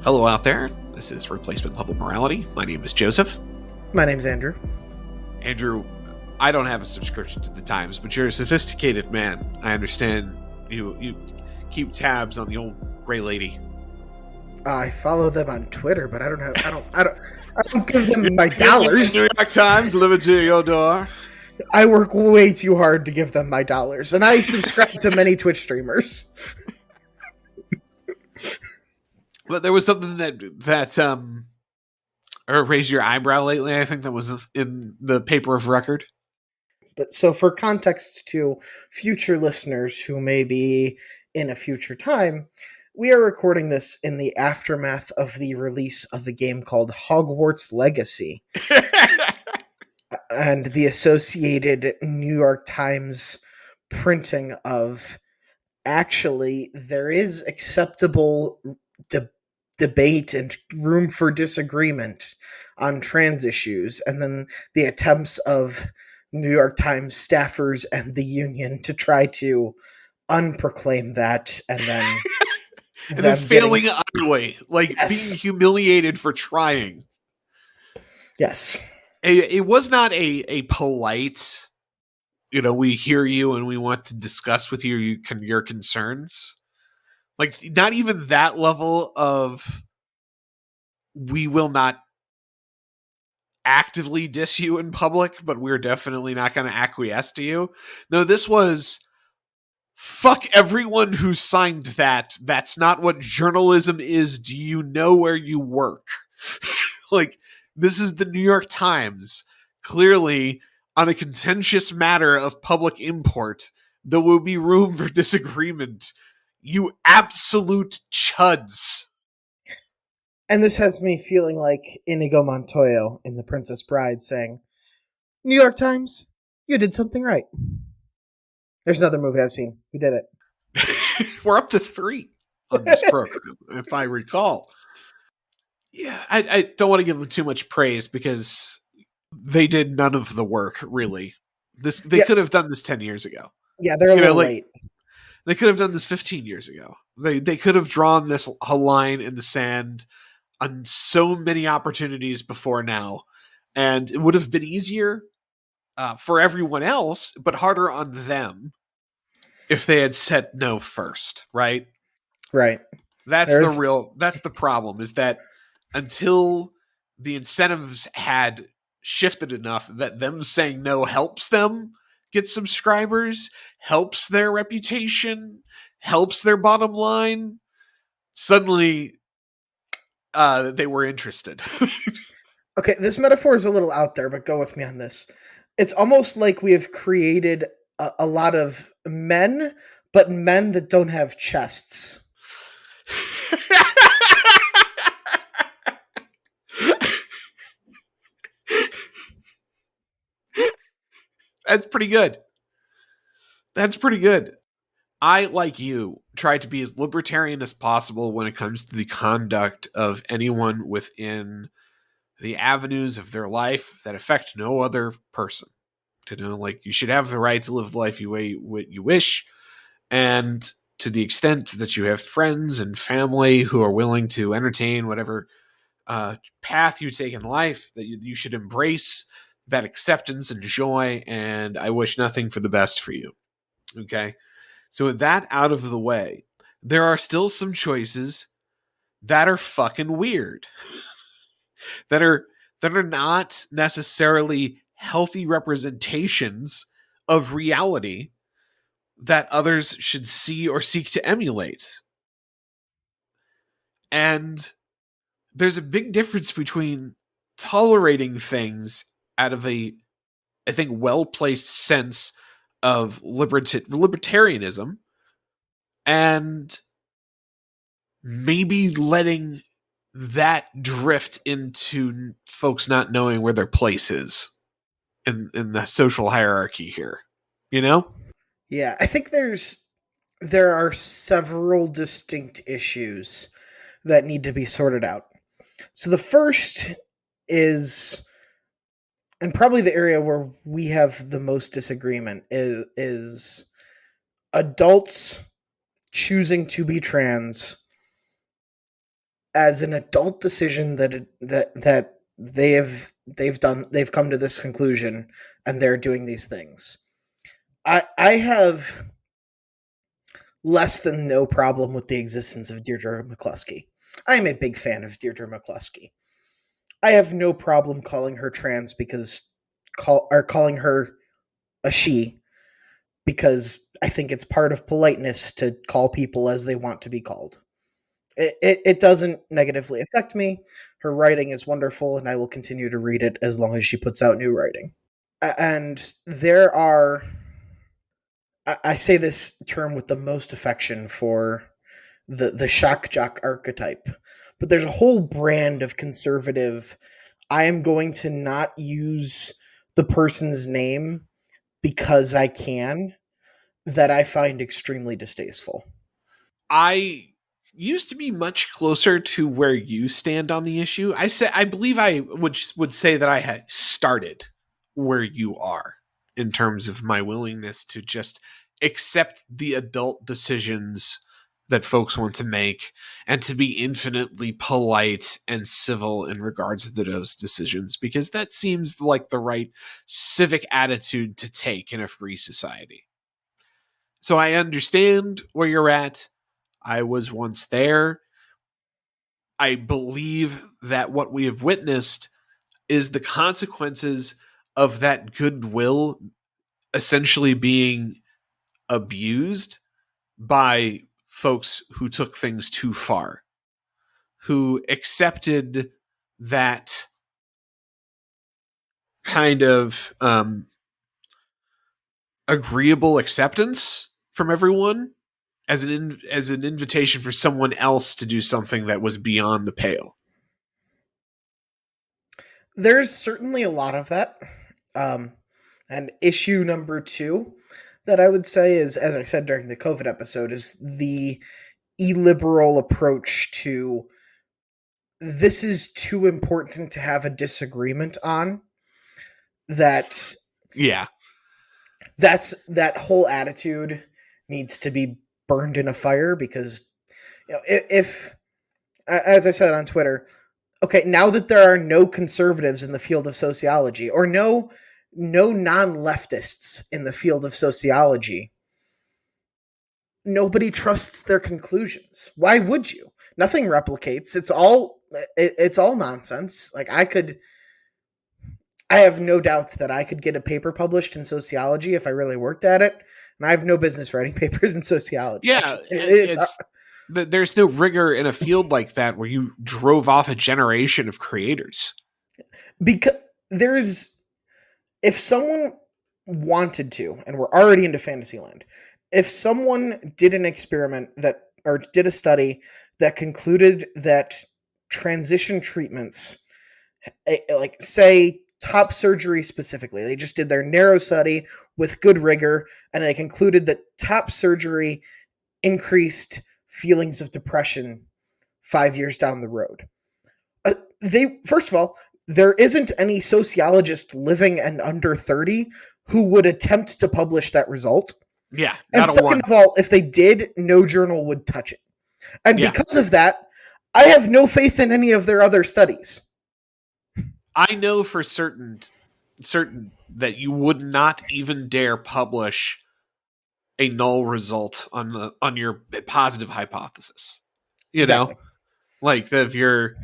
Hello out there. This is Replacement Level Morality. My name is Joseph. My name's Andrew. Andrew, I don't have a subscription to the Times, but you're a sophisticated man. I understand you keep tabs on the old gray lady. I follow them on Twitter, but I don't give them my dollars. New York Times delivered to your door. I work way too hard to give them my dollars, and I subscribe to many Twitch streamers. But there was something that raised your eyebrow lately. I think that was in the paper of record. But so for context to future listeners who may be in a future time, we are recording this in the aftermath of the release of a game called Hogwarts Legacy. And the associated New York Times printing of, actually, there is acceptable debate and room for disagreement on trans issues, and then the attempts of New York Times staffers and the union to try to unproclaim that, and then and then failing utterly, like being humiliated for trying. Yes. It was not a polite, we hear you and we want to discuss with you your concerns. Like, not even that level of, we will not actively diss you in public, but we're definitely not going to acquiesce to you. No, this was, fuck everyone who signed that. That's not what journalism is. Do you know where you work? Like, this is the New York Times. Clearly, on a contentious matter of public import, there will be room for disagreement. You absolute chuds. And this has me feeling like Inigo Montoya in The Princess Bride saying, New York Times, you did something right. There's another movie I've seen. We did it. We're up to 3 on this program, if I recall. Yeah, I don't want to give them too much praise because they did none of the work, really. They could have done this 10 years ago. Yeah, they're a little late. They could have done this 15 years ago. They could have drawn this a line in the sand on so many opportunities before now, and it would have been easier for everyone else, but harder on them if they had said no first, right? Right. That's the problem, is that until the incentives had shifted enough that them saying no helps them get subscribers, helps their reputation, helps their bottom line, suddenly they were interested. Okay, this metaphor is a little out there, but go with me on this. It's almost like we have created a lot of men, but men that don't have chests. That's pretty good. That's pretty good. I, like you, try to be as libertarian as possible when it comes to the conduct of anyone within the avenues of their life that affect no other person. You should have the right to live the life you wish, and to the extent that you have friends and family who are willing to entertain whatever path you take in life, that you should embrace that acceptance and joy, and I wish nothing for the best for you. Okay? So with that out of the way, there are still some choices that are fucking weird. that are not necessarily healthy representations of reality that others should see or seek to emulate. And there's a big difference between tolerating things out of I think, well-placed sense of libertarianism, and maybe letting that drift into folks not knowing where their place is in the social hierarchy here. Yeah, I think there are several distinct issues that need to be sorted out. So the first is, and probably the area where we have the most disagreement, is adults choosing to be trans as an adult decision that they've come to this conclusion and they're doing these things. I have less than no problem with the existence of Deirdre McCluskey. I am a big fan of Deirdre McCluskey. I have no problem calling her trans because calling her a she, because I think it's part of politeness to call people as they want to be called. It doesn't negatively affect me. Her writing is wonderful, and I will continue to read it as long as she puts out new writing. And there are, I say this term with the most affection for the shock jock archetype, but there's a whole brand of conservative. I am going to not use the person's name because I can, that I find extremely distasteful. I used to be much closer to where you stand on the issue. I believe I would say that I had started where you are in terms of my willingness to just accept the adult decisions that folks want to make and to be infinitely polite and civil in regards to those decisions, because that seems like the right civic attitude to take in a free society. So I understand where you're at. I was once there. I believe that what we have witnessed is the consequences of that goodwill essentially being abused by folks who took things too far, who accepted that kind of agreeable acceptance from everyone as an invitation for someone else to do something that was beyond the pale. There's certainly a lot of that. And issue number two that I would say is, as I said during the COVID episode, is the illiberal approach to this is too important to have a disagreement on. That Yeah. that whole attitude needs to be burned in a fire, because if, as I said on Twitter, okay, now that there are no conservatives in the field of sociology, or no non-leftists in the field of sociology, nobody trusts their conclusions. Why would you? Nothing replicates. It's all nonsense. Like, I have no doubt that I could get a paper published in sociology if I really worked at it, and I have no business writing papers in sociology. Yeah, there's no rigor in a field like that where you drove off a generation of creators. Because if someone wanted to, and we're already into Fantasyland, if someone did an experiment or did a study that concluded that transition treatments, like say top surgery specifically, they just did their narrow study with good rigor, and they concluded that top surgery increased feelings of depression 5 years down the road. First of all, there isn't any sociologist living and under 30 who would attempt to publish that result. Yeah. And second of all, if they did, no journal would touch it. And because of that, I have no faith in any of their other studies. I know for certain that you would not even dare publish a null result on your positive hypothesis. You know, like if your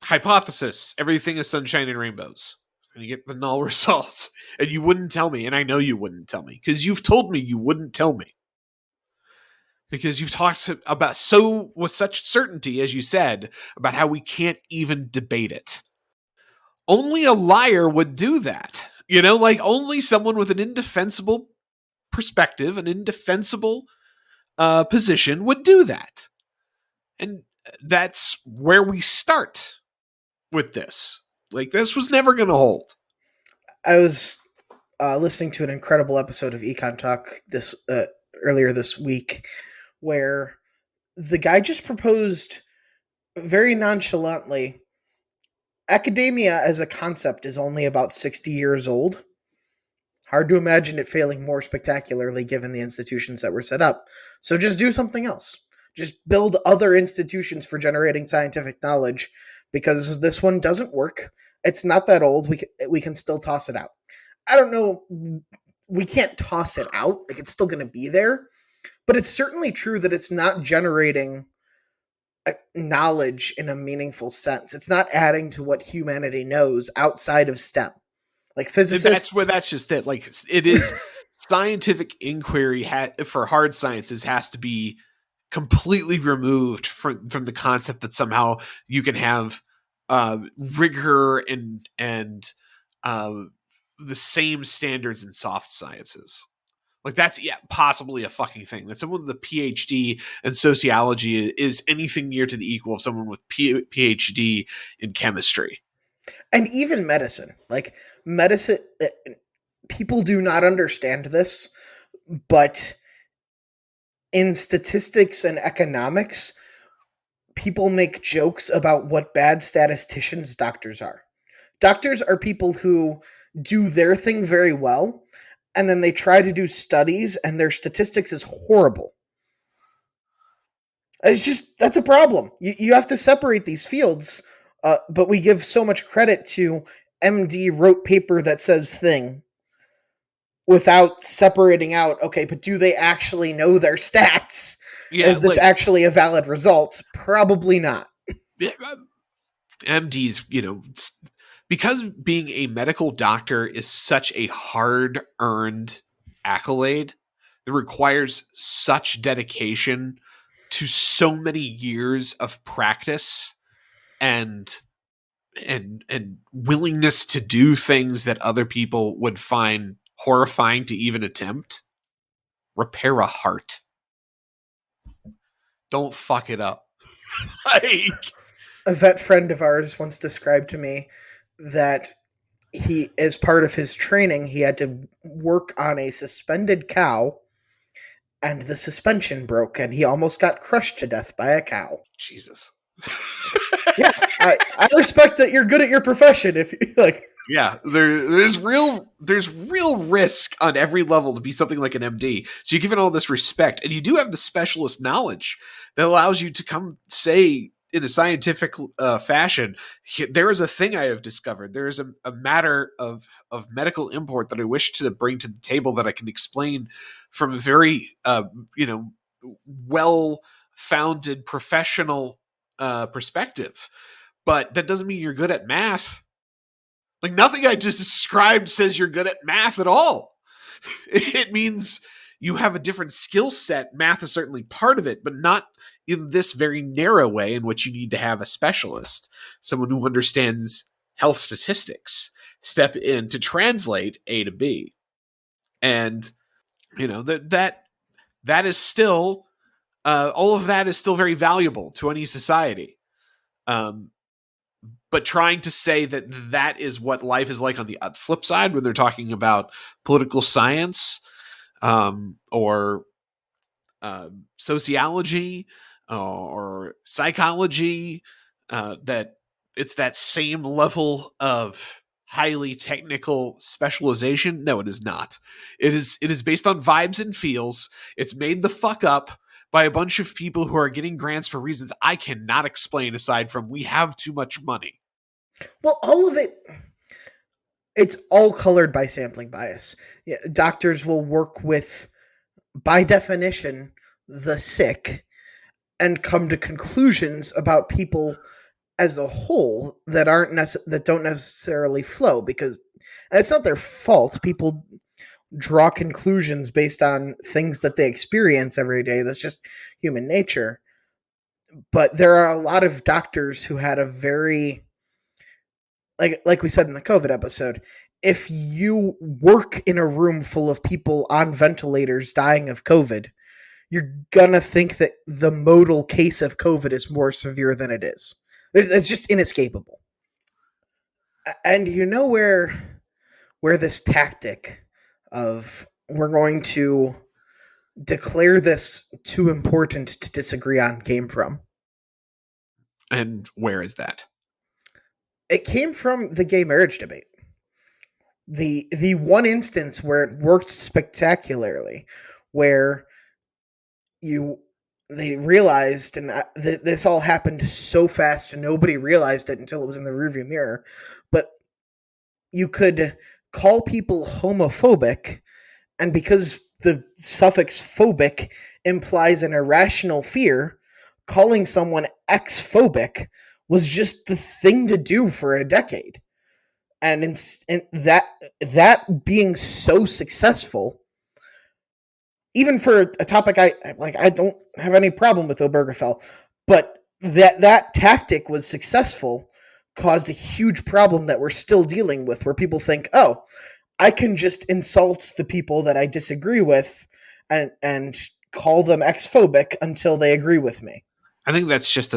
hypothesis, everything is sunshine and rainbows, and you get the null results, and you wouldn't tell me, and I know you wouldn't tell me because you've told me you wouldn't tell me, because you've talked about with such certainty, as you said, about how we can't even debate it. Only a liar would do that. Like only someone with an indefensible perspective, an indefensible position would do that. And that's where we start with this. Like, this was never going to hold. I was listening to an incredible episode of Econ Talk earlier this week, where the guy just proposed very nonchalantly, academia as a concept is only about 60 years old. Hard to imagine it failing more spectacularly given the institutions that were set up. So just do something else. Just build other institutions for generating scientific knowledge because this one doesn't work. It's not that old. We can still toss it out. I don't know. We can't toss it out. Like it's still going to be there, but it's certainly true that it's not generating knowledge in a meaningful sense. It's not adding to what humanity knows outside of STEM. Like physicists, That's just it. Like it is scientific inquiry for hard sciences has to be completely removed from the concept that somehow you can have rigor and the same standards in soft sciences. Like that's possibly a fucking thing. That someone with a PhD in sociology is anything near to the equal of someone with PhD in chemistry. and even medicine. Like medicine, people do not understand this, but in statistics and economics, people make jokes about what bad statisticians doctors are. Doctors are people who do their thing very well, and then they try to do studies, and their statistics is horrible. It's just that's a problem. You have to separate these fields, but we give so much credit to MD wrote paper that says thing without separating out. Okay, but do they actually know their stats? Yeah, Is this like actually a valid result? Probably not. MDs, because being a medical doctor is such a hard earned accolade that requires such dedication to so many years of practice and and willingness to do things that other people would find horrifying to even attempt. Repair a heart. Don't fuck it up. Like, A vet friend of ours once described to me that he, as part of his training, he had to work on a suspended cow, and the suspension broke, and he almost got crushed to death by a cow. Jesus. Yeah, I respect that you're good at your profession. If you like, Yeah, there's real risk on every level to be something like an MD. So you give it all this respect, and you do have the specialist knowledge that allows you to come say in a scientific fashion, there is a thing I have discovered. There is a matter of medical import that I wish to bring to the table that I can explain from a very well founded professional perspective. But that doesn't mean you're good at math. Like nothing I just described says you're good at math at all. It means you have a different skill set. Math is certainly part of it, but not in this very narrow way in which you need to have a specialist, someone who understands health statistics, step in to translate A to B. And that is still all of that is still very valuable to any society. But trying to say that is what life is like on the flip side when they're talking about political science or sociology or psychology, that it's that same level of highly technical specialization. No, it is not. It is based on vibes and feels. It's made the fuck up by a bunch of people who are getting grants for reasons I cannot explain aside from we have too much money. well, all of it's all colored by sampling bias. Yeah, doctors will work with, by definition, the sick and come to conclusions about people as a whole that that don't necessarily flow because it's not their fault. People draw conclusions based on things that they experience every day. That's just human nature. But there are a lot of doctors who had a very like we said in the COVID episode, if you work in a room full of people on ventilators dying of COVID, you're gonna think that the modal case of COVID is more severe than it is. It's just inescapable. And you know where this tactic of we're going to declare this too important to disagree on came from? And where is that? It came from the gay marriage debate. The one instance where it worked spectacularly, where you they realized, and this all happened so fast, and nobody realized it until it was in the rearview mirror. But you could call people homophobic, and because the suffix phobic implies an irrational fear, calling someone X-phobic was just the thing to do for a decade. And that being so successful, even for a topic I don't have any problem with Obergefell, but that tactic was successful, caused a huge problem that we're still dealing with, where people think, oh, I can just insult the people that I disagree with and call them X-phobic until they agree with me. I think that's just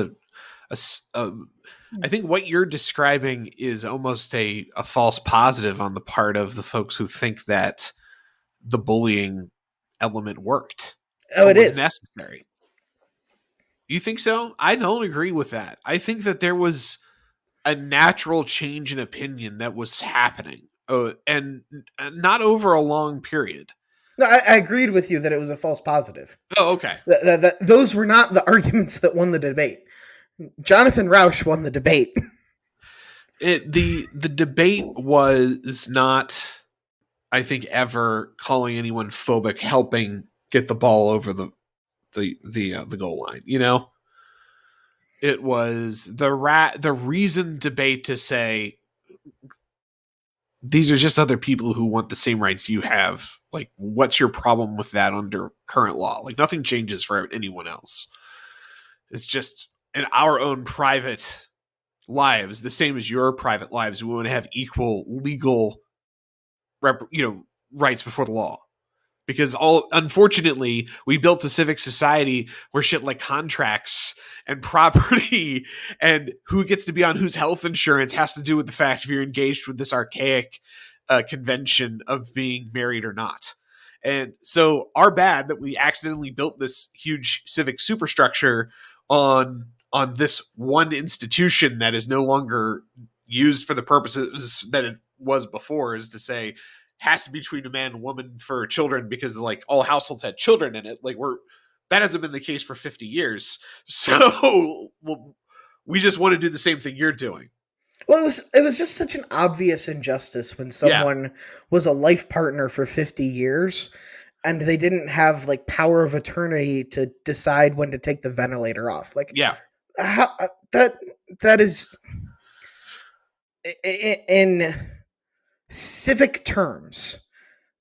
I think what you're describing is almost a false positive on the part of the folks who think that the bullying element worked Oh, or it was is. necessary. You think so? I don't agree with that. I think that there was a natural change in opinion that was happening, and not over a long period. No, I agreed with you that it was a false positive. Oh, okay. Those were not the arguments that won the debate. Jonathan Rauch won the debate. The debate was not, I think, ever calling anyone phobic, helping get the ball over the goal line. You know, it was the reason debate to say these are just other people who want the same rights you have. Like, what's your problem with that under current law? Like, nothing changes for anyone else. It's just in our own private lives, the same as your private lives. We want to have equal legal, rights before the law. Because unfortunately, we built a civic society where shit like contracts and property and who gets to be on whose health insurance has to do with the fact if you're engaged with this archaic convention of being married or not. And so our bad that we accidentally built this huge civic superstructure on this one institution that is no longer used for the purposes that it was before, is to say has to be between a man and woman for children because like all households had children in it. Like that hasn't been the case for 50 years. So we just want to do the same thing you're doing. Well, it was just such an obvious injustice when someone was a life partner for 50 years and they didn't have like power of attorney to decide when to take the ventilator off. Like, Yeah. how, that is in civic terms,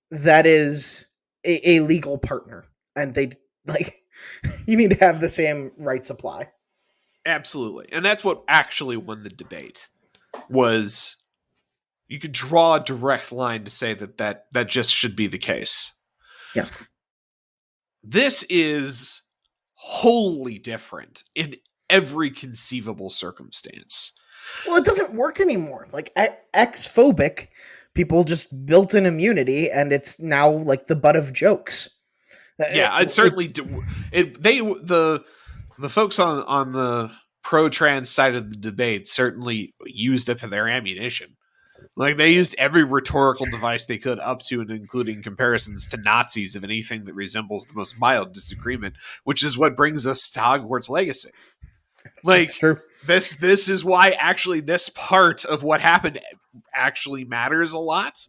that is a legal partner, and they like you need to have the same rights apply. Absolutely. And that's what actually won the debate. Was you could draw a direct line to say that just should be the case. Yeah. This is wholly different in every conceivable circumstance. Well, it doesn't work anymore. Like X-phobic people just built an immunity, and it's now like the butt of jokes. Yeah, I'd certainly do. The folks on the pro-trans side of the debate certainly used up their ammunition. Like they used every rhetorical device they could, up to and including comparisons to Nazis of anything that resembles the most mild disagreement, which is what brings us to Hogwarts Legacy. Like, that's true. This is why actually this part of what happened actually matters a lot,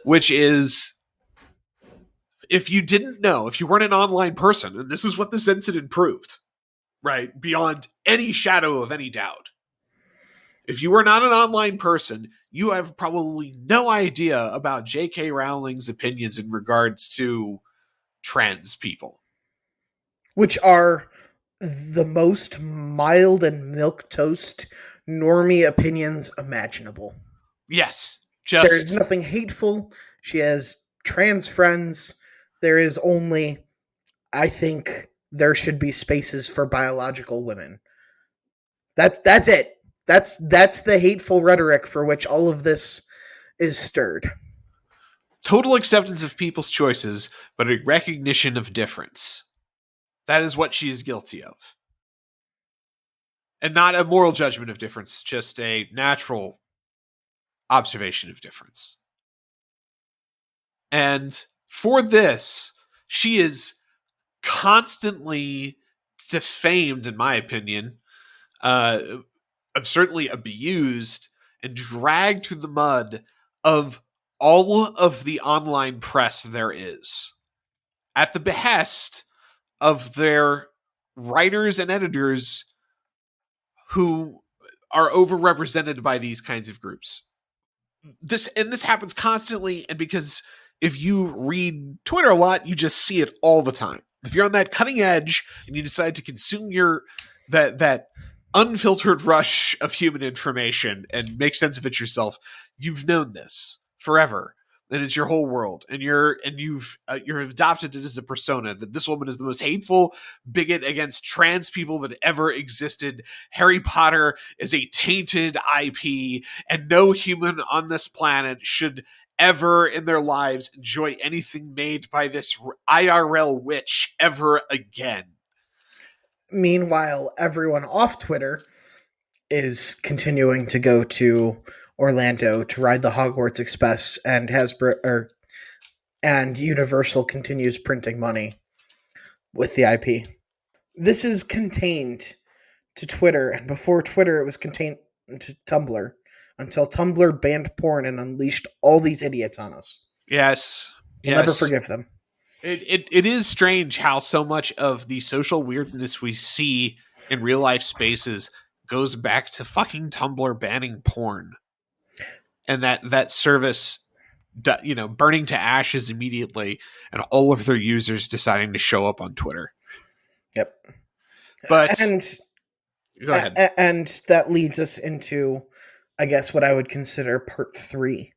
which is if you didn't know, if you weren't an online person, and this is what this incident proved, right? Beyond any shadow of any doubt. If you were not an online person, you have probably no idea about J.K. Rowling's opinions in regards to trans people, which are the most mild and milquetoast normie opinions imaginable. Yes, there is nothing hateful. She has trans friends. There is only, I think, there should be spaces for biological women. That's it. That's the hateful rhetoric for which all of this is stirred. Total acceptance of people's choices, but a recognition of difference. That is what she is guilty of. And not a moral judgment of difference, just a natural observation of difference. And for this, she is constantly defamed, in my opinion, uh, certainly abused and dragged through the mud of all of the online press there is, at the behest of their writers and editors who are overrepresented by these kinds of groups. This happens constantly, and because if you read Twitter a lot, you just see it all the time. If you're on that cutting edge and you decide to consume that unfiltered rush of human information and make sense of it yourself, you've known this forever. And it's your whole world, and you've adopted it as a persona that this woman is the most hateful bigot against trans people that ever existed. Harry Potter is a tainted IP, and no human on this planet should ever in their lives enjoy anything made by this IRL witch ever again. Meanwhile, everyone off Twitter is continuing to go to Orlando to ride the Hogwarts Express, and and Universal continues printing money with the IP. This is contained to Twitter, and before Twitter it was contained to Tumblr, until Tumblr banned porn and unleashed all these idiots on us. Yes. We'll never forgive them. It is strange how so much of the social weirdness we see in real life spaces goes back to fucking Tumblr banning porn, and that service, burning to ashes immediately, and all of their users deciding to show up on Twitter. Yep. But and go ahead. And that leads us into, I guess, what I would consider part 3.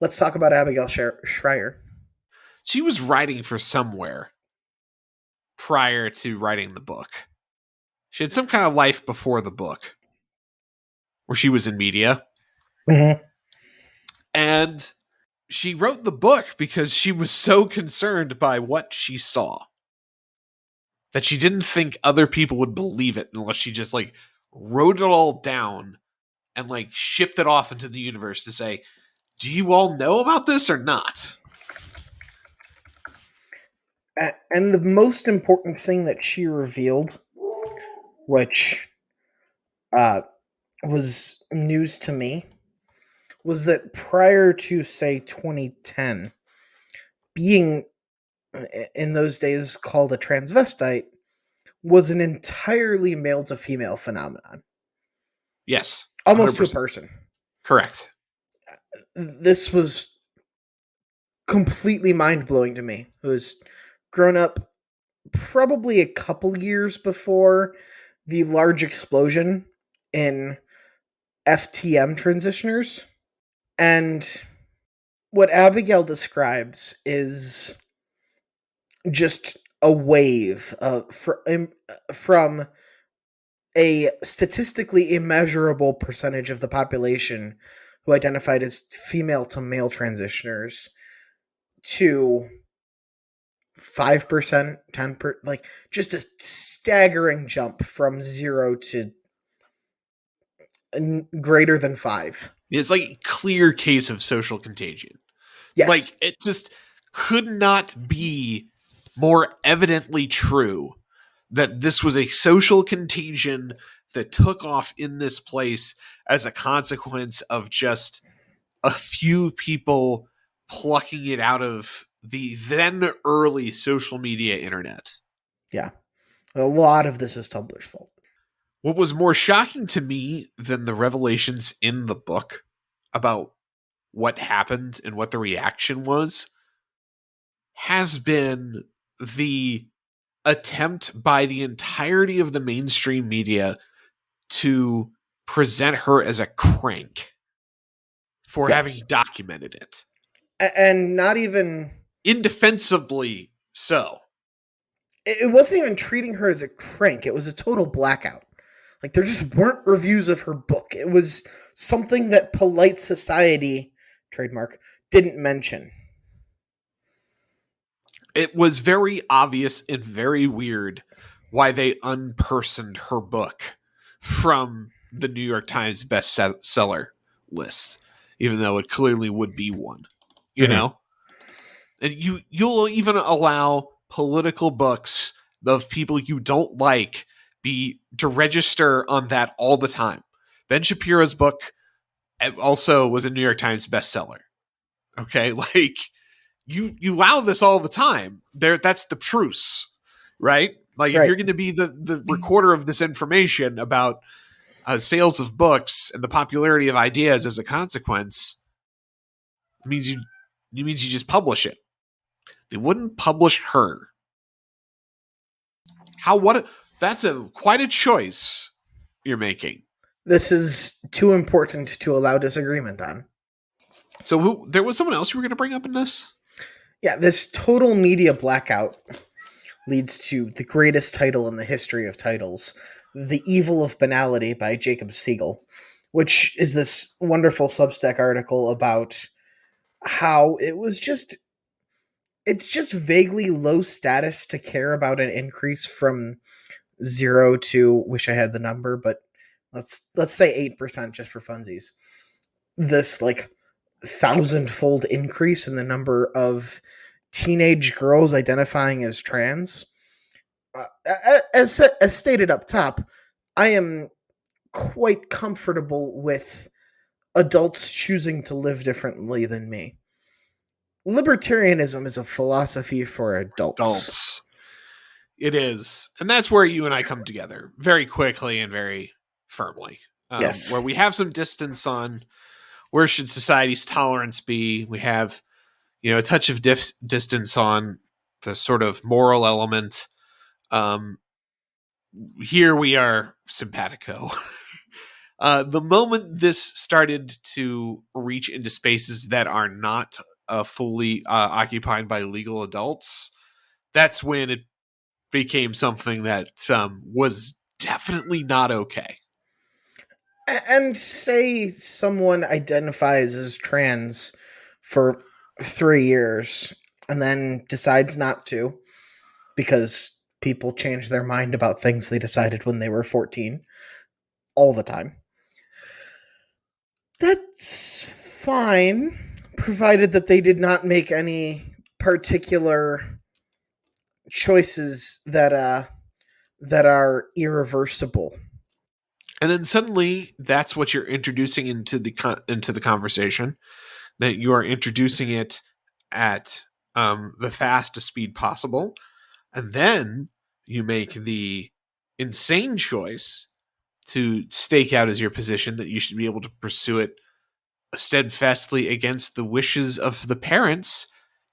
Let's talk about Abigail Schreier. She was writing for somewhere prior to writing the book. She had some kind of life before the book where she was in media. Mm-hmm. And she wrote the book because she was so concerned by what she saw that she didn't think other people would believe it unless she just wrote it all down and shipped it off into the universe to say, do you all know about this or not? And the most important thing that she revealed, which was news to me, was that prior to, say, 2010, being in those days called a transvestite was an entirely male to female phenomenon. Yes. 100%. Almost to a person. Correct. This was completely mind-blowing to me, who has grown up probably a couple years before the large explosion in FTM transitioners. And what Abigail describes is just a wave from a statistically immeasurable percentage of the population who identified as female to male transitioners to 5%, 10%, just a staggering jump from 0 to greater than 5. It's a clear case of social contagion. Yes. It just could not be more evidently true that this was a social contagion that took off in this place as a consequence of just a few people plucking it out of the then early social media internet. Yeah. A lot of this is Tumblr's fault. What was more shocking to me than the revelations in the book about what happened and what the reaction was has been the attempt by the entirety of the mainstream media to present her as a crank for having documented it. And not even indefensibly so. It wasn't even treating her as a crank. It was a total blackout. There just weren't reviews of her book. It was something that polite society, trademark, didn't mention. It was very obvious and very weird why they unpersoned her book from the New York Times bestseller list, even though it clearly would be one, you know? And you'll even allow political books of people you don't like be to register on that all the time. Ben Shapiro's book also was a New York Times bestseller. Okay, like you allow this all the time. That's the truce, right? Like if Right. you're going to be the recorder of this information about sales of books and the popularity of ideas as a consequence, it means you just publish it. They wouldn't publish her. That's quite a choice you're making. This is too important to allow disagreement on. So there was someone else you were going to bring up in this? Yeah, this total media blackout leads to the greatest title in the history of titles, The Evil of Banality by Jacob Siegel, which is this wonderful Substack article about how it's just vaguely low status to care about an increase from 0 to, wish I had the number, but let's say 8% just for funsies. This like thousand-fold increase in the number of teenage girls identifying as trans. As stated up top, I am quite comfortable with adults choosing to live differently than me. Libertarianism is a philosophy for adults. It is. And that's where you and I come together very quickly and very firmly. Yes. Where we have some distance on where should society's tolerance be. We have, a touch of distance on the sort of moral element. Here we are simpatico. The moment this started to reach into spaces that are not fully occupied by legal adults, that's when it became something that was definitely not okay. And say someone identifies as trans for 3 years and then decides not to because people change their mind about things they decided when they were 14 all the time. That's fine, provided that they did not make any particular choices that are irreversible. And then suddenly, that's what you're introducing into the conversation. That you are introducing it at the fastest speed possible, and then you make the insane choice to stake out as your position that you should be able to pursue it steadfastly against the wishes of the parents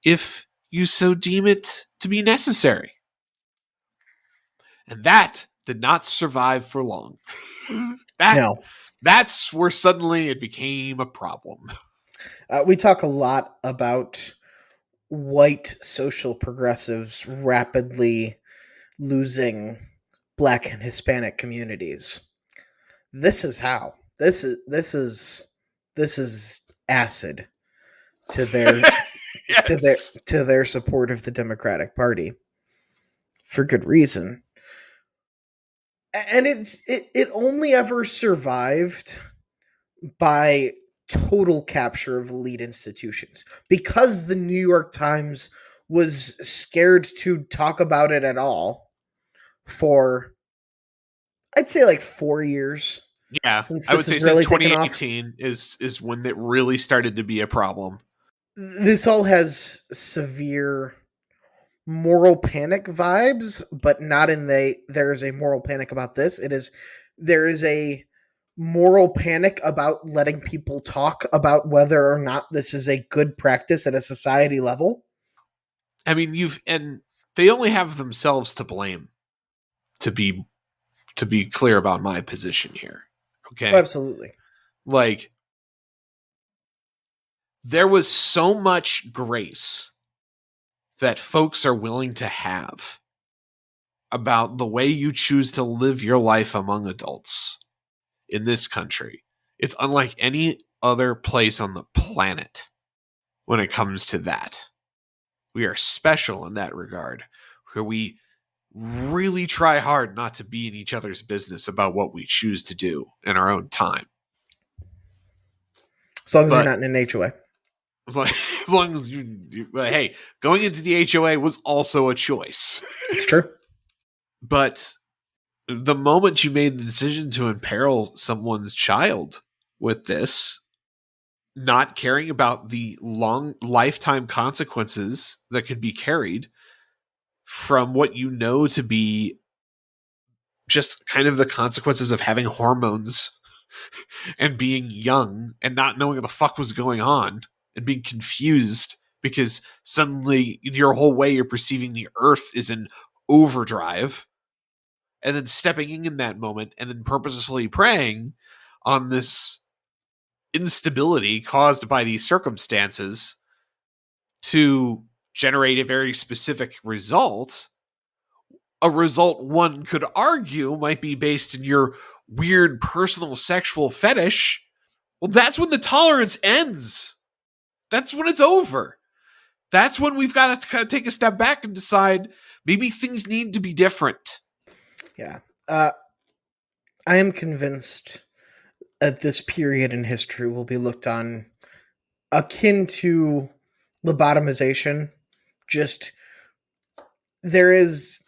if you so deem it to be necessary. And that did not survive for long. That's where suddenly it became a problem. We talk a lot about white social progressives rapidly losing Black and Hispanic communities. This is how. This is acid to their Yes. to their support of the Democratic Party for good reason. And it only ever survived by total capture of elite institutions because the New York Times was scared to talk about it at all for, I'd say, like 4 years. Yeah, I would say since 2018 is when it really started to be a problem. This all has severe moral panic vibes, but not in there's a moral panic about this. There is a moral panic about letting people talk about whether or not this is a good practice at a society level. I mean, and they only have themselves to blame, to be clear about my position here. Okay. Oh, absolutely. Like, there was so much grace that folks are willing to have about the way you choose to live your life among adults in this country. It's unlike any other place on the planet when it comes to that. We are special in that regard, where we really try hard not to be in each other's business about what we choose to do in our own time. As long as you're not in an HOA. As long as hey, going into the HOA was also a choice. It's true. But the moment you made the decision to imperil someone's child with this, not caring about the long lifetime consequences that could be carried from what you know to be just kind of the consequences of having hormones and being young and not knowing what the fuck was going on and being confused because suddenly your whole way you're perceiving the earth is in overdrive, and then stepping in that moment and then purposefully preying on this instability caused by these circumstances to generate a very specific result, a result one could argue might be based in your weird personal sexual fetish. Well, that's when the tolerance ends. That's when it's over. That's when we've got to kind of take a step back and decide maybe things need to be different. Yeah. I am convinced that this period in history will be looked on akin to lobotomization. Just there is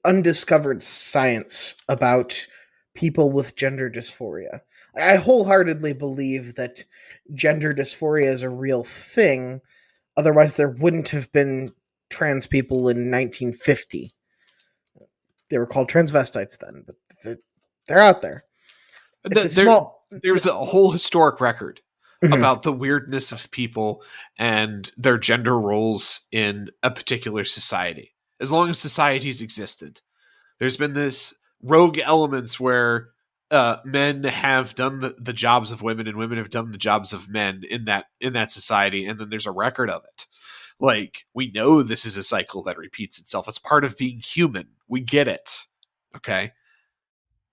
undiscovered science about people with gender dysphoria. I wholeheartedly believe that gender dysphoria is a real thing. Otherwise, there wouldn't have been trans people in 1950. They were called transvestites then, but they're out there. It's a small. There's a whole historic record Mhm. about the weirdness of people and their gender roles in a particular society. As long as societies existed, there's been this rogue elements where men have done the jobs of women and women have done the jobs of men in that society, and then there's a record of it. Like, we know this is a cycle that repeats itself. It's part of being human. We get it. Okay?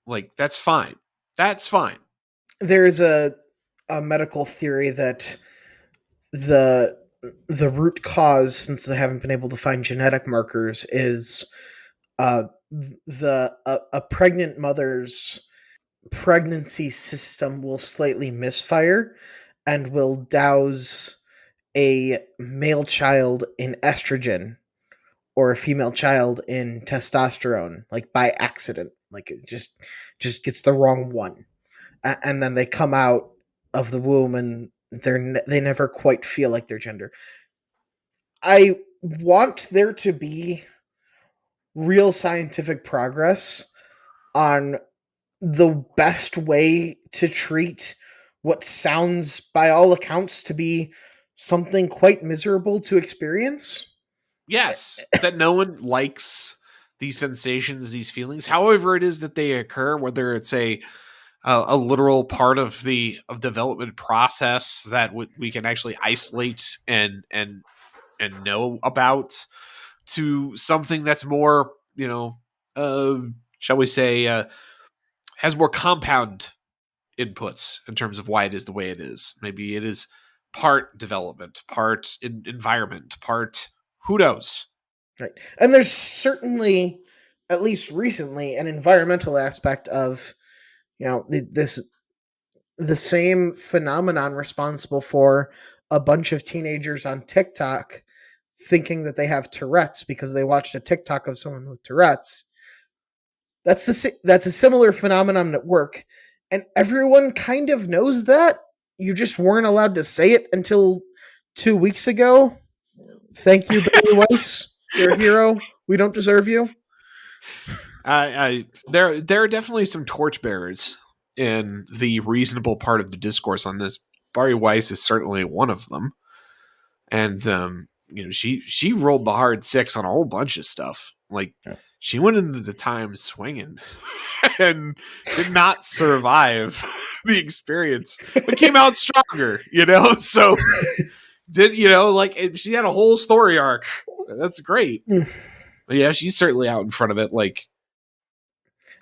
Like, that's fine. That's fine. There's a medical theory that the the root cause, since they haven't been able to find genetic markers, is uh, a pregnant mother's pregnancy system will slightly misfire and will douse a male child in estrogen or a female child in testosterone, like by accident. Like it just gets the wrong one, and then they come out of the womb and they never quite feel like their gender. I want there to be real scientific progress on the best way to treat what sounds, by all accounts, to be something quite miserable to experience. Yes, that no one likes these sensations, these feelings, however it is that they occur, whether it's a literal part of the development process that we can actually isolate and know about, to something that's more, uh, shall we say, has more compound inputs in terms of why it is the way it is. Maybe it is part development, part environment, part who knows. Right. And there's certainly, at least recently, an environmental aspect of, this the same phenomenon responsible for a bunch of teenagers on TikTok thinking that they have Tourette's because they watched a TikTok of someone with Tourette's. That's a similar phenomenon at work, and everyone kind of knows that. You just weren't allowed to say it until 2 weeks ago. Thank you, Barry Weiss. You're a hero. We don't deserve you. There are definitely some torchbearers in the reasonable part of the discourse on this. Barry Weiss is certainly one of them, and she rolled the hard six on a whole bunch of stuff. Like, she went into the Times swinging and did not survive the experience, but came out stronger. So and she had a whole story arc. That's great. But yeah, she's certainly out in front of it. Like,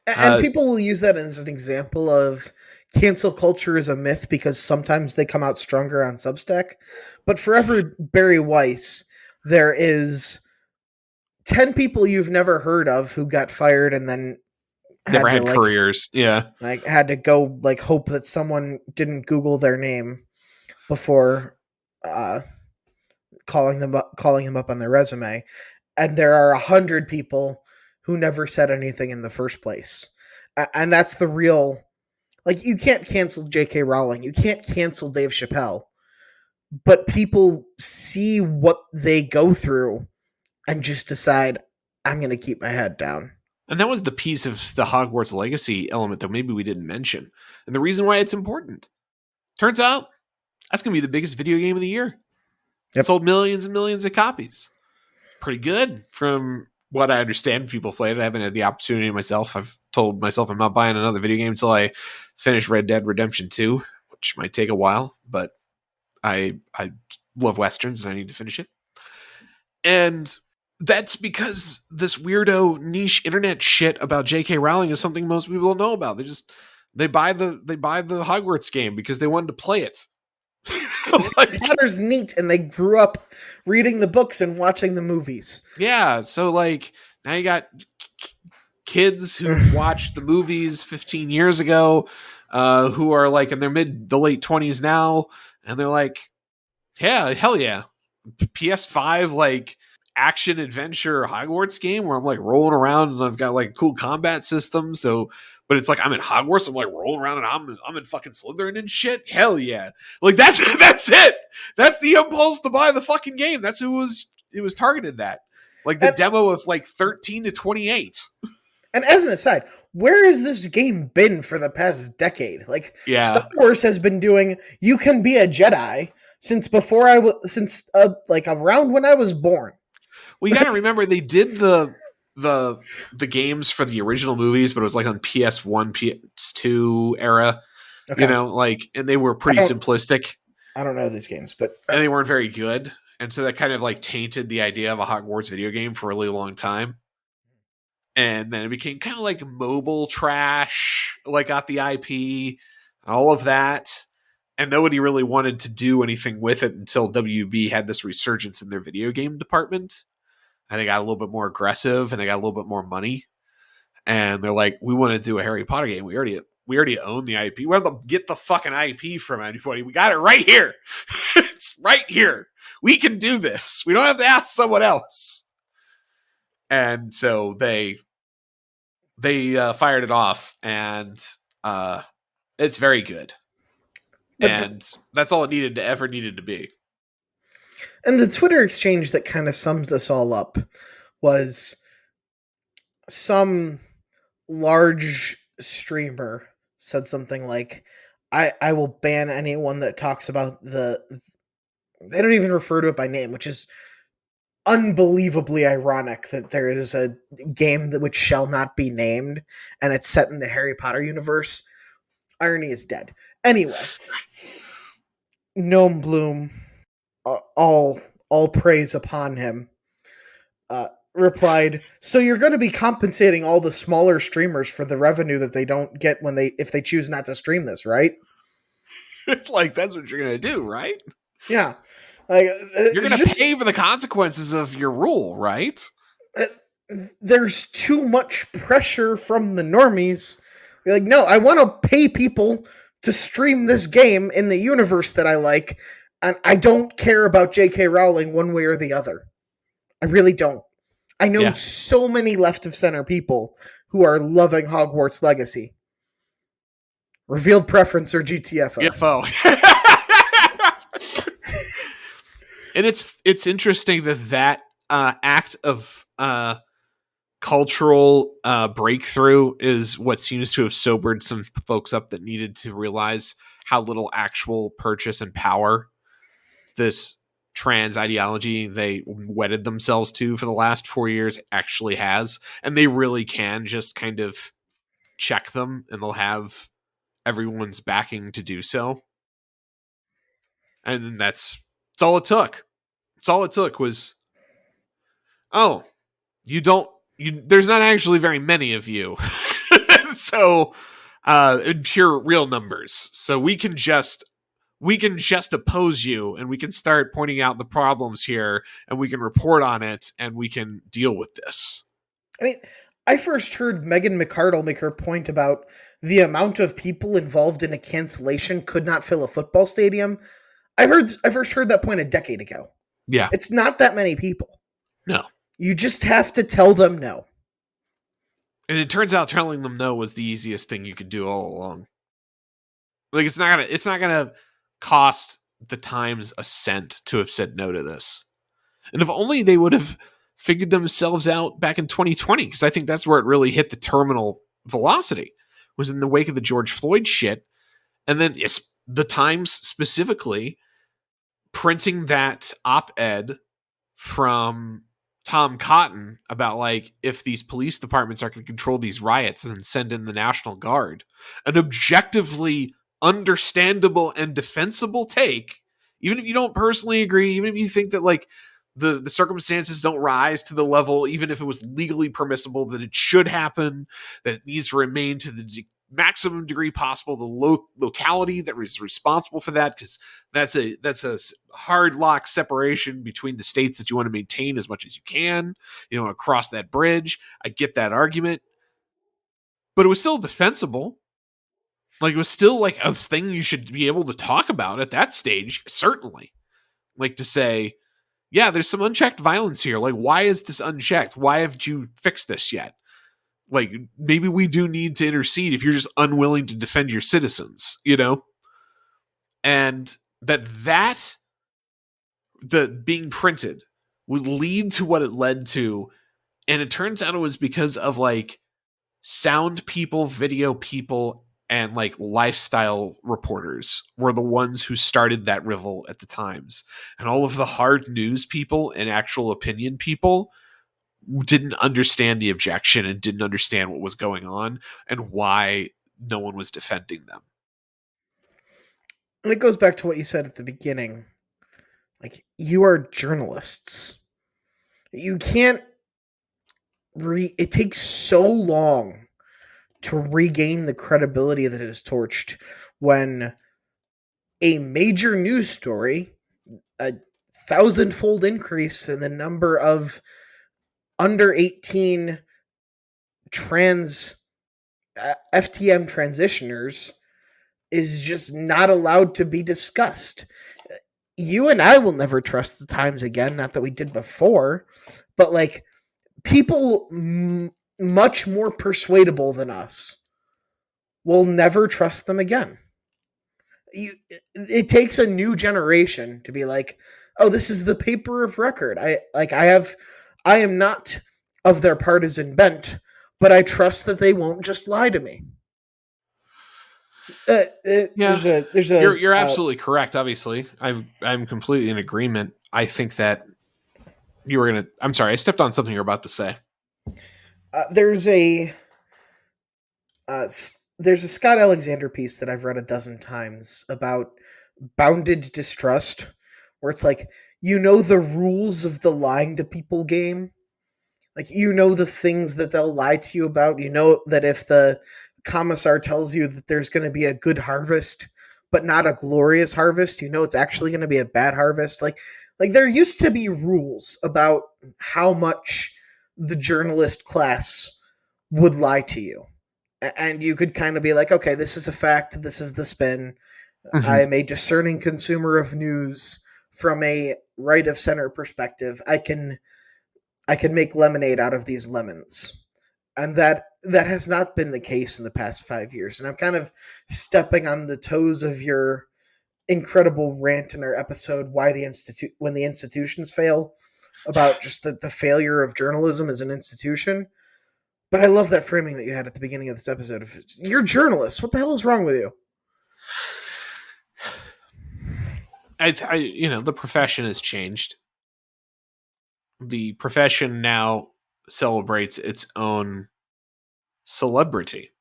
And people will use that as an example of cancel culture is a myth because sometimes they come out stronger on Substack. But for every Barry Weiss, there is 10 people you've never heard of who got fired and then never had careers. Yeah. Had to go hope that someone didn't Google their name before calling him up on their resume. And there are 100 people who never said anything in the first place. And that's the real, like, you can't cancel J.K. Rowling, you can't cancel Dave Chappelle, but people see what they go through and just decide, I'm going to keep my head down. And that was the piece of the Hogwarts Legacy element that maybe we didn't mention. And the reason why it's important. Turns out, that's going to be the biggest video game of the year. Yep. Sold millions and millions of copies. Pretty good from what I understand. People played it. I haven't had the opportunity myself. I've told myself I'm not buying another video game until I finish Red Dead Redemption 2, which might take a while, but I love Westerns and I need to finish it. And that's because this weirdo niche internet shit about J.K. Rowling is something most people don't know about. They buy the Hogwarts game because they wanted to play it. Like, Potter's neat, and they grew up reading the books and watching the movies. Yeah, so like now you got kids who watched the movies 15 years ago, who are like in their the late 20s now, and they're like, yeah, hell yeah, PS5 like action adventure Hogwarts game where I'm like rolling around and I've got like a cool combat system. So, but it's like I'm in Hogwarts. I'm like rolling around and I'm in fucking Slytherin and shit. Hell yeah! Like that's it. That's the impulse to buy the fucking game. That's who it was targeted at. Like the demo of like 13 to 28. And as an aside, where has this game been for the past decade? Like, Star Wars has been doing, you can be a Jedi since before like around when I was born. Well, you got to remember they did the games for the original movies, but it was like on PS1, PS2 era, okay. You know, like, and they were pretty simplistic. I don't know these games, but and they weren't very good, and so that kind of like tainted the idea of a Hogwarts video game for a really long time. And then it became kind of like mobile trash, like got the IP, all of that. And nobody really wanted to do anything with it until WB had this resurgence in their video game department. And they got a little bit more aggressive and they got a little bit more money. And they're like, we want to do a Harry Potter game. We already own the IP. We don't have to get the fucking IP from anybody. We got it right here. It's right here. We can do this. We don't have to ask someone else. And so they fired it off, and it's very good. And that's all it ever needed to be. And the Twitter exchange that kind of sums this all up was some large streamer said something like, I will ban anyone that talks about they don't even refer to it by name, which is unbelievably ironic that there is a game which shall not be named and it's set in the Harry Potter universe. Irony is dead. Anyway, Gnome Bloom, all praise upon him, replied, so you're going to be compensating all the smaller streamers for the revenue that they don't get if they choose not to stream this, right? Like, that's what you're going to do, right? Yeah. Like, you're going to pay for the consequences of your rule, right? There's too much pressure from the normies. You're like, no, I want to pay people to stream this game in the universe that I like, and I don't care about J.K. Rowling one way or the other. I really don't. I know so many left of center people who are loving Hogwarts Legacy. Revealed preference or GTFO. And it's interesting that act of cultural breakthrough is what seems to have sobered some folks up that needed to realize how little actual purchase and power this trans ideology they wedded themselves to for the last 4 years actually has. And they really can just kind of check them and they'll have everyone's backing to do so. And that's all it took. It's all it took was, there's not actually very many of you. So, in pure real numbers. So we can just oppose you and we can start pointing out the problems here and we can report on it and we can deal with this. I mean, I first heard Meghan McArdle make her point about the amount of people involved in a cancellation could not fill a football stadium. I first heard that point a decade ago. Yeah. It's not that many people. No. You just have to tell them no. And it turns out telling them no was the easiest thing you could do all along. Like it's not gonna cost the Times a cent to have said no to this. And if only they would have figured themselves out back in 2020, because I think that's where it really hit the terminal velocity, was in the wake of the George Floyd shit. And then the Times specifically printing that op-ed from Tom Cotton about like if these police departments are going to control these riots and send in the National Guard, an objectively understandable and defensible take, even if you don't personally agree, even if you think that like the circumstances don't rise to the level, even if it was legally permissible, that it should happen, that it needs to remain to the maximum degree possible the locality that is responsible for that, because that's a hard lock separation between the states that you want to maintain as much as you can, you know, across that bridge. I get that argument, but it was still defensible. Like it was still like a thing you should be able to talk about at that stage, certainly. Like to say, yeah, there's some unchecked violence here. Like, why is this unchecked? Why haven't you fixed this yet? Like, maybe we do need to intercede if you're just unwilling to defend your citizens, you know? And that the being printed would lead to what it led to. And it turns out it was because of like sound people, video people, and like lifestyle reporters were the ones who started that rivel at the Times. And all of the hard news people and actual opinion people didn't understand the objection and didn't understand what was going on and why no one was defending them. And it goes back to what you said at the beginning. Like, you are journalists. You can't it takes so long to regain the credibility that is torched when a major news story, a 1,000-fold increase in the number of under 18 trans FTM transitioners, is just not allowed to be discussed. You and I will never trust the Times again, not that we did before, but like people much more persuadable than us will never trust them again. It takes a new generation to be like, oh, this is the paper of record. I am not of their partisan bent, but I trust that they won't just lie to me. You're absolutely correct. Obviously, I'm completely in agreement. I think that you were gonna. I'm sorry, I stepped on something you're about to say. There's a Scott Alexander piece that I've read a dozen times about bounded distrust, where it's like, you know, the rules of the lying to people game. Like, you know, the things that they'll lie to you about. You know that if the commissar tells you that there's going to be a good harvest, but not a glorious harvest, you know it's actually going to be a bad harvest. Like there used to be rules about how much the journalist class would lie to you. And you could kind of be like, okay, this is a fact. This is the spin. Mm-hmm. I am a discerning consumer of news from a right of center perspective. I can make lemonade out of these lemons. And that has not been the case in the past 5 years. And I'm kind of stepping on the toes of your incredible rant in our episode, when the institutions fail, about just the failure of journalism as an institution. But I love that framing that you had at the beginning of this episode of, you're journalists. What the hell is wrong with you? The profession has changed. The profession now celebrates its own celebrity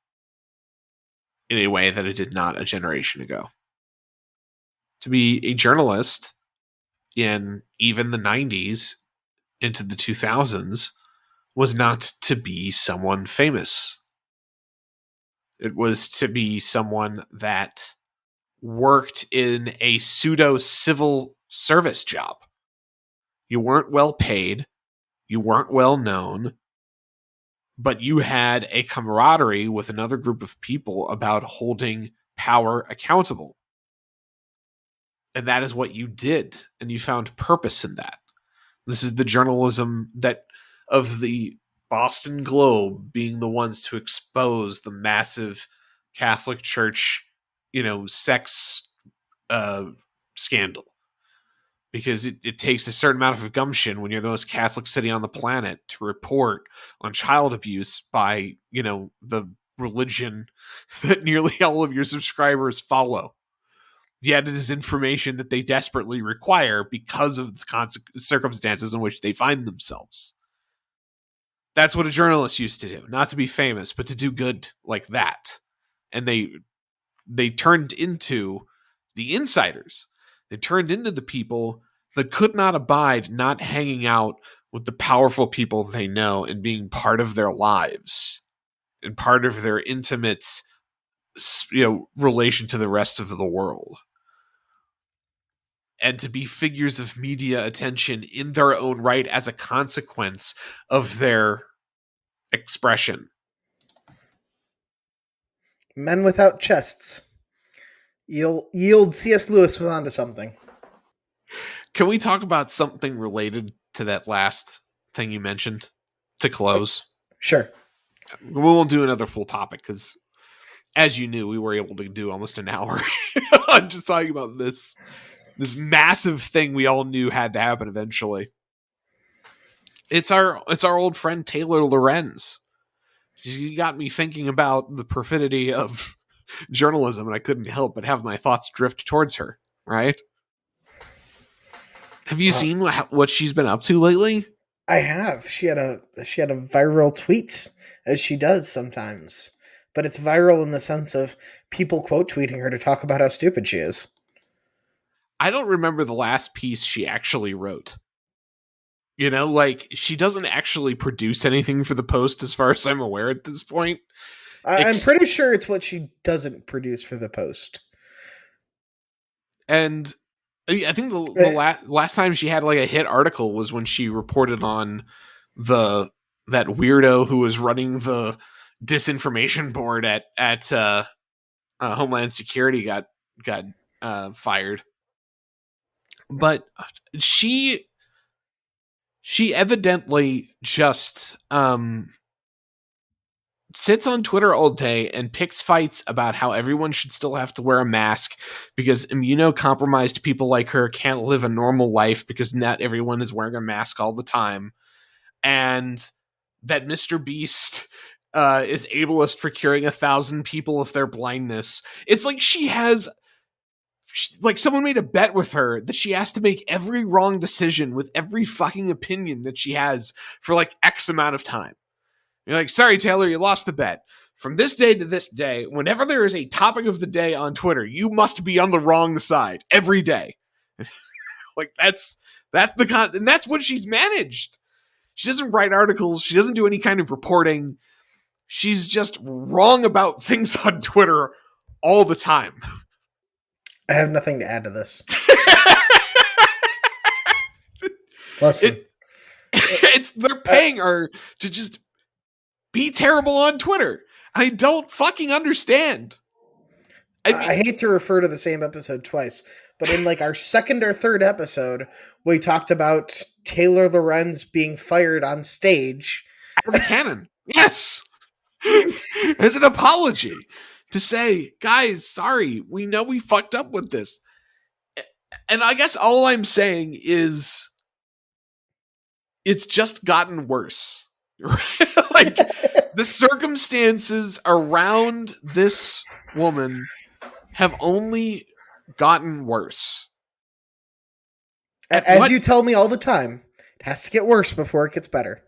in a way that it did not a generation ago. To be a journalist in even the 90s into the 2000s was not to be someone famous. It was to be someone that worked in a pseudo civil service job. You weren't well paid, you weren't well known, but you had a camaraderie with another group of people about holding power accountable. And that is what you did, and you found purpose in that. This is the journalism that of the Boston Globe being the ones to expose the massive Catholic Church, sex uh, scandal. Because it takes a certain amount of gumption when you're the most Catholic city on the planet to report on child abuse by, the religion that nearly all of your subscribers follow. Yet it is information that they desperately require because of the circumstances in which they find themselves. That's what a journalist used to do, not to be famous, but to do good like that. And they turned into the insiders. They turned into the people that could not abide not hanging out with the powerful people they know and being part of their lives and part of their intimate, relation to the rest of the world. And to be figures of media attention in their own right as a consequence of their expression. Men without chests. Yield C.S. Lewis was onto something. Can we talk about something related to that last thing you mentioned to close? Sure. We won't do another full topic because, as you knew, we were able to do almost an hour on just talking about this massive thing we all knew had to happen eventually. It's our old friend Taylor Lorenz. She got me thinking about the perfidy of journalism, and I couldn't help but have my thoughts drift towards her. Right? Have you seen what she's been up to lately? I have. She had a viral tweet, as she does sometimes, but it's viral in the sense of people quote tweeting her to talk about how stupid she is. I don't remember the last piece she actually wrote. She doesn't actually produce anything for the Post as far as I'm aware at this point. I'm pretty sure it's what she doesn't produce for the Post. And I think the last time she had like a hit article was when she reported on that weirdo who was running the disinformation board at Homeland Security got fired. But she evidently just sits on Twitter all day and picks fights about how everyone should still have to wear a mask because immunocompromised people like her can't live a normal life because not everyone is wearing a mask all the time. And that Mr. Beast is ableist for curing 1,000 people of their blindness. It's like someone made a bet with her that she has to make every wrong decision with every fucking opinion that she has for like X amount of time. You're like, sorry, Taylor, you lost the bet. From this day to this day, whenever there is a topic of the day on Twitter, you must be on the wrong side every day. that's and that's what she's managed. She doesn't write articles. She doesn't do any kind of reporting. She's just wrong about things on Twitter all the time. I have nothing to add to this. Listen. They're paying her to just be terrible on Twitter. I don't fucking understand. I hate to refer to the same episode twice, but in like our second or third episode, we talked about Taylor Lorenz being fired on stage. Out of the canon. Yes. As an apology to say, guys, sorry, we know we fucked up with this. And I guess all I'm saying is it's just gotten worse. Like the circumstances around this woman have only gotten worse. As you tell me all the time, it has to get worse before it gets better.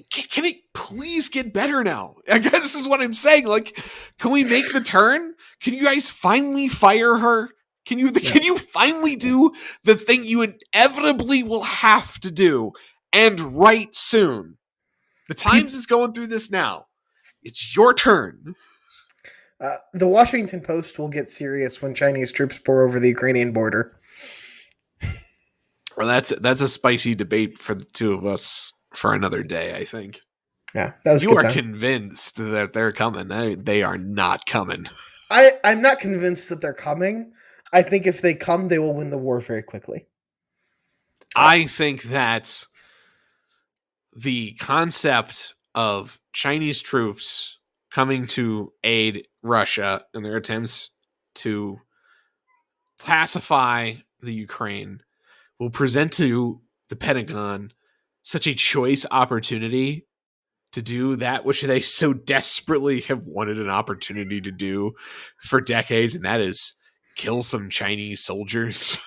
Can it please get better now? I guess this is what I'm saying. Like, can we make the turn? Can you guys finally fire her? Can you finally do the thing you inevitably will have to do and right soon? The Times is going through this now. It's your turn. The Washington Post will get serious when Chinese troops pour over the Ukrainian border. Well, that's a spicy debate for the two of us for another day, I think. Yeah, that was. You are convinced that they're coming. They are not coming. I'm not convinced that they're coming. I think if they come, they will win the war very quickly. I think that the concept of Chinese troops coming to aid Russia in their attempts to pacify the Ukraine will present to the Pentagon such a choice opportunity to do that which they so desperately have wanted an opportunity to do for decades, and that is kill some Chinese soldiers.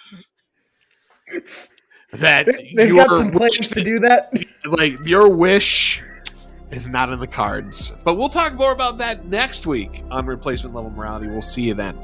That They've got some plans to do that. Like, your wish is not in the cards. But we'll talk more about that next week on Replacement Level Morality. We'll see you then.